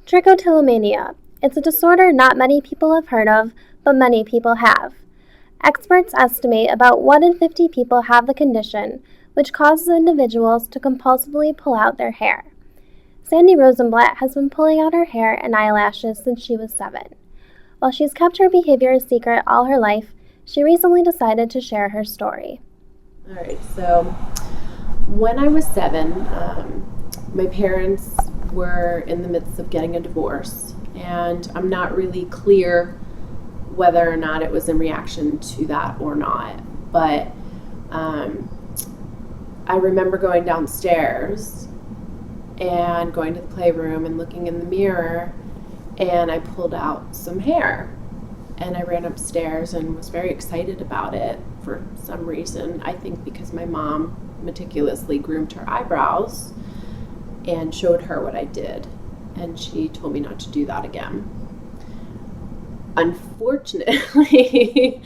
Trichotillomania. It's a disorder not many people have heard of, but many people have. Experts estimate about 1 in 50 people have the condition, which causes individuals to compulsively pull out their hair. Sandy Rosenblatt has been pulling out her hair and eyelashes since she was 7. While she's kept her behavior a secret all her life, she recently decided to share her story. All right, so when I was 7, my parents were in the midst of getting a divorce, and I'm not really clear whether or not it was in reaction to that or not, but I remember going downstairs and going to the playroom and looking in the mirror, and I pulled out some hair, and I ran upstairs and was very excited about it for some reason. I think because my mom meticulously groomed her eyebrows and showed her what I did, and she told me not to do that again. Unfortunately,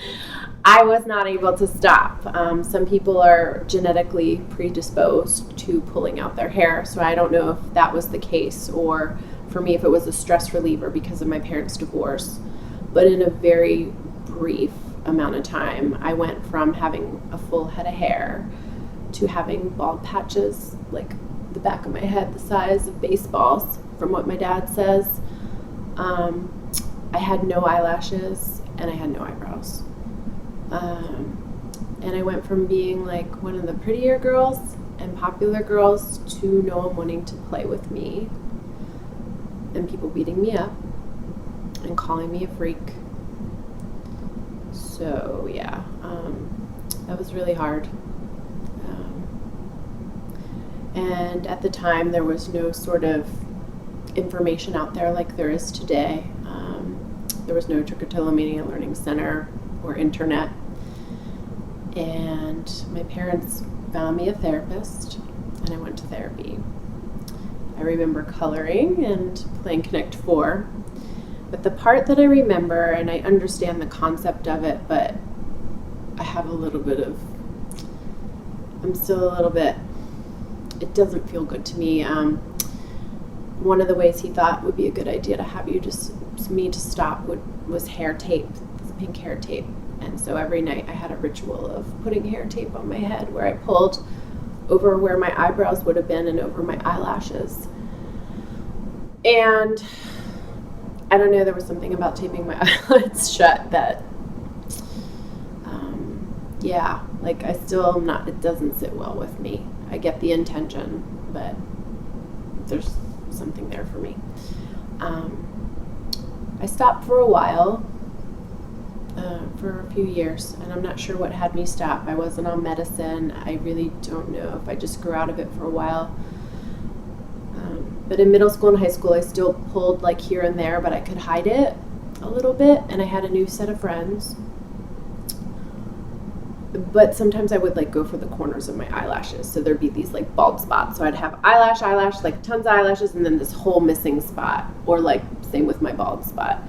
I was not able to stop. Some people are genetically predisposed to pulling out their hair, so I don't know if that was the case, or for me if it was a stress reliever because of my parents' divorce. But in a very brief amount of time, I went from having a full head of hair to having bald patches, like the back of my head the size of baseballs, from what my dad says. I had no eyelashes and I had no eyebrows. And I went from being like one of the prettier girls and popular girls to no one wanting to play with me and people beating me up and calling me a freak. So yeah, that was really hard. And at the time there was no sort of information out there like there is today. There was no Trichotillomania Learning Center or internet. And my parents found me a therapist, and I went to therapy. I remember coloring and playing Connect 4. But the part that I remember, and I understand the concept of it, but I have a little bit of, I'm still a little bit, it doesn't feel good to me. One of the ways he thought would be a good idea to have me to stop was hair tape, this pink hair tape. And so every night I had a ritual of putting hair tape on my head where I pulled over where my eyebrows would have been and over my eyelashes. And I don't know, there was something about taping my eyelids shut that, like I still am not, it doesn't sit well with me. I get the intention, but there's something there for me. I stopped for a while, for a few years, and I'm not sure what had me stop. I wasn't on medicine. I really don't know if I just grew out of it for a while. But in middle school and high school, I still pulled like here and there, but I could hide it a little bit, and I had a new set of friends. But sometimes I would like go for the corners of my eyelashes, so there'd be these like bald spots. So I'd have eyelash, like tons of eyelashes, and then this whole missing spot, or like same with my bald spot.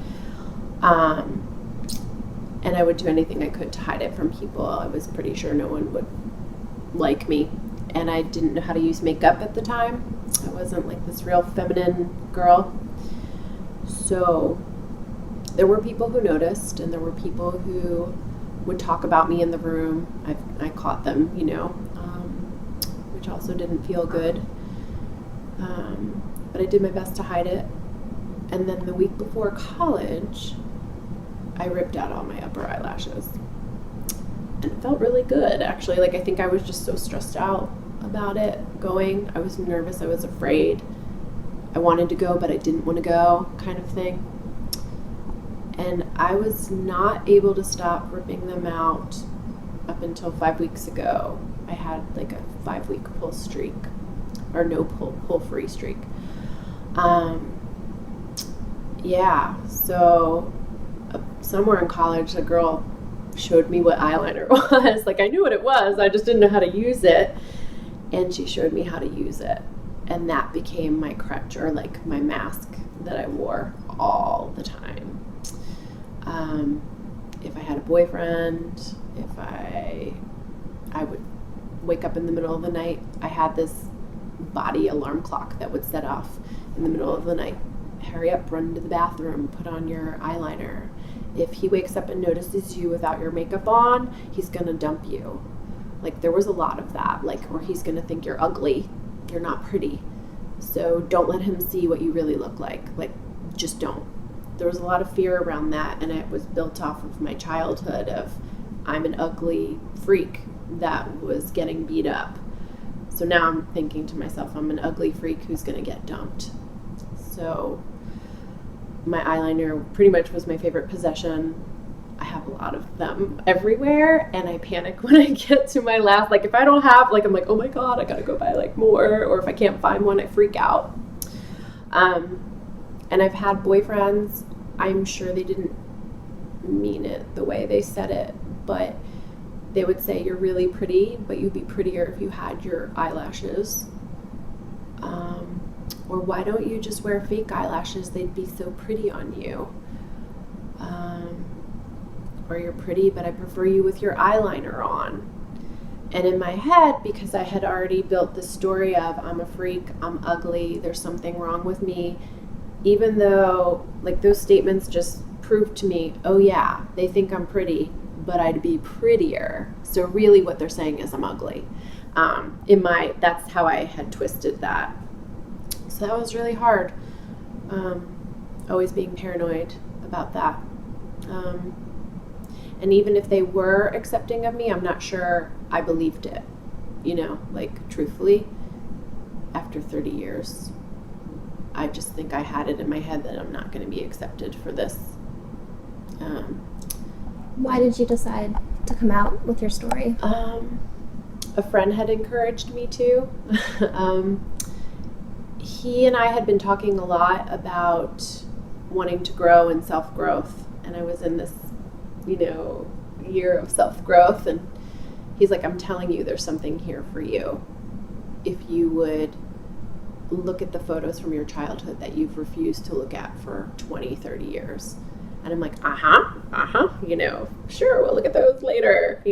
And I would do anything I could to hide it from people. I was pretty sure no one would like me, and I didn't know how to use makeup at the time. I wasn't like this real feminine girl. So there were people who noticed, and there were people who would talk about me in the room. I caught them, which also didn't feel good. But I did my best to hide it. And then the week before college, I ripped out all my upper eyelashes. And it felt really good, actually. Like, I think I was just so stressed out about it going. I was nervous. I was afraid. I wanted to go, but I didn't want to go, kind of thing. And I was not able to stop ripping them out up until 5 weeks ago. I had like a 5-week pull streak, or no pull-free streak. So somewhere in college, a girl showed me what eyeliner was. Like, I knew what it was, I just didn't know how to use it. And she showed me how to use it. And that became my crutch, or like my mask that I wore all the time. If I had a boyfriend, if I would wake up in the middle of the night, I had this body alarm clock that would set off in the middle of the night hurry up, run to the bathroom, put on your eyeliner. If he wakes up and notices you without your makeup on, he's gonna dump you. Like, there was a lot of that, like, or he's gonna think you're ugly, you're not pretty. So don't let him see what you really look like. Like, just don't. There was a lot of fear around that, and it was built off of my childhood of I'm an ugly freak that was getting beat up. So now I'm thinking to myself, I'm an ugly freak who's going to get dumped. So my eyeliner pretty much was my favorite possession. I have a lot of them everywhere, and I panic when I get to my last. Like, if I don't have, like, I'm like, oh my God, I got to go buy, like, more. Or if I can't find one, I freak out. And I've had boyfriends, I'm sure they didn't mean it the way they said it, but they would say you're really pretty, but you'd be prettier if you had your eyelashes. Or why don't you just wear fake eyelashes? They'd be so pretty on you. Or you're pretty, but I prefer you with your eyeliner on. And in my head, because I had already built the story of I'm a freak, I'm ugly, there's something wrong with me, even though, like, those statements just proved to me, oh yeah, they think I'm pretty, but I'd be prettier. So really what they're saying is I'm ugly. That's how I had twisted that. So that was really hard. Always being paranoid about that. And even if they were accepting of me, I'm not sure I believed it. You know, like, truthfully, after 30 years, I just think I had it in my head that I'm not going to be accepted for this. Why did you decide to come out with your story? A friend had encouraged me to. He and I had been talking a lot about wanting to grow and self-growth, and I was in this, year of self-growth, and he's like, I'm telling you, there's something here for you. If you would look at the photos from your childhood that you've refused to look at for 20, 30 years. And I'm like, sure, we'll look at those later,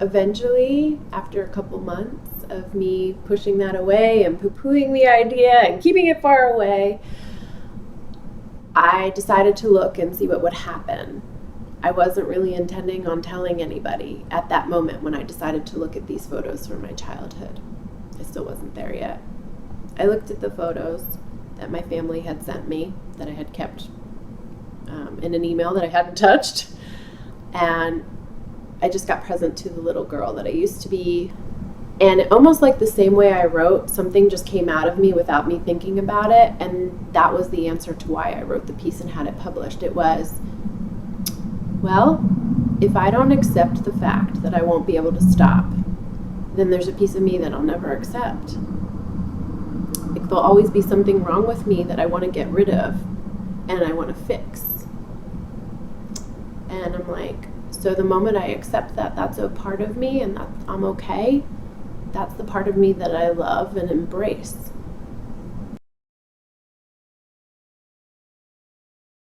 Eventually, after a couple months of me pushing that away and poo-pooing the idea and keeping it far away, I decided to look and see what would happen. I wasn't really intending on telling anybody at that moment when I decided to look at these photos from my childhood. I still wasn't there yet. I looked at the photos that my family had sent me, that I had kept in an email that I hadn't touched, and I just got present to the little girl that I used to be. And almost like the same way I wrote, something just came out of me without me thinking about it, and that was the answer to why I wrote the piece and had it published. It was, well, if I don't accept the fact that I won't be able to stop, then there's a piece of me that I'll never accept. Like, there'll always be something wrong with me that I want to get rid of and I want to fix. And I'm like, so the moment I accept that that's a part of me and that I'm okay, that's the part of me that I love and embrace.